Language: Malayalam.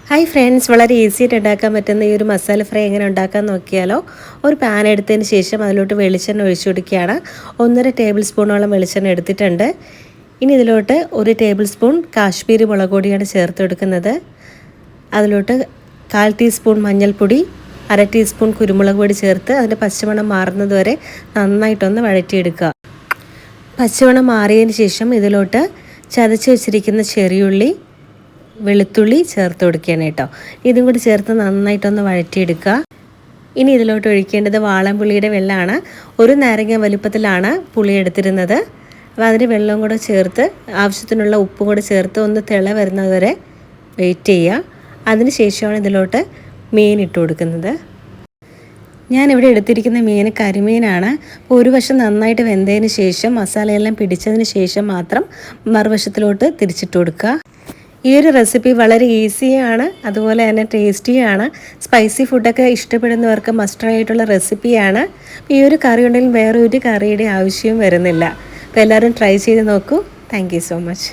ഹായ് ഫ്രണ്ട്സ്, വളരെ ഈസി ആയിട്ട് ഉണ്ടാക്കാൻ പറ്റുന്ന ഈ ഒരു മസാല ഫ്രൈ എങ്ങനെ ഉണ്ടാക്കാൻ നോക്കിയാലോ. ഒരു പാൻ എടുത്തതിന് ശേഷം അതിലോട്ട് വെളിച്ചെണ്ണ ഒഴിച്ചു കൊടുക്കുകയാണ്. 1.5 ടേബിൾ സ്പൂണോളം വെളിച്ചെണ്ണ എടുത്തിട്ടുണ്ട്. ഇനി ഇതിലോട്ട് 1 ടേബിൾ സ്പൂൺ കാശ്മീരി മുളക് പൊടിയാണ് ചേർത്ത് കൊടുക്കുന്നത്. അതിലോട്ട് 1/4 ടീസ്പൂൺ മഞ്ഞൾപ്പൊടി, 1/2 ടീസ്പൂൺ കുരുമുളക് പൊടി ചേർത്ത് അതിൻ്റെ പച്ചമണം മാറുന്നത് വരെ നന്നായിട്ടൊന്ന് വഴറ്റിയെടുക്കുക. പച്ചമണം മാറിയതിന് ശേഷം ഇതിലോട്ട് ചതച്ച് വെച്ചിരിക്കുന്ന ചെറിയുള്ളി, വെളുത്തുള്ളി ചേർത്ത് കൊടുക്കുകയാണ് കേട്ടോ. ഇതും കൂടി ചേർത്ത് നന്നായിട്ടൊന്ന് വഴറ്റിയെടുക്കുക. ഇനി ഇതിലോട്ട് ഒഴിക്കേണ്ടത് വാളൻപുളിയുടെ വെള്ളമാണ്. 1 നാരങ്ങ വലുപ്പത്തിലാണ് പുളി എടുത്തിരുന്നത്. അപ്പോൾ അതിൻ്റെ വെള്ളവും കൂടെ ചേർത്ത് ആവശ്യത്തിനുള്ള ഉപ്പും കൂടെ ചേർത്ത് ഒന്ന് തിള വരുന്നത് വരെ വെയിറ്റ് ചെയ്യുക. അതിന് ശേഷമാണ് ഇതിലോട്ട് മീൻ ഇട്ട് കൊടുക്കുന്നത്. ഞാനിവിടെ എടുത്തിരിക്കുന്ന മീൻ കരിമീനാണ്. അപ്പോൾ ഒരു വശം നന്നായിട്ട് വെന്തതിന് ശേഷം മസാലയെല്ലാം പിടിച്ചതിന് ശേഷം മാത്രം മറുവശത്തിലോട്ട് തിരിച്ചിട്ട് കൊടുക്കുക. ഈ ഒരു റെസിപ്പി വളരെ ഈസിയാണ്, അതുപോലെ തന്നെ ടേസ്റ്റിയാണ്. സ്പൈസി ഫുഡൊക്കെ ഇഷ്ടപ്പെടുന്നവർക്ക് മസ്റ്റ് ആയിട്ടുള്ള റെസിപ്പിയാണ്. ഈ ഒരു കറി ഉണ്ടെങ്കിൽ വേറെ ഒരു കറിയുടെ ആവശ്യവും വരുന്നില്ല. അപ്പോൾ എല്ലാവരും ട്രൈ ചെയ്ത് നോക്കൂ. Thank you so much.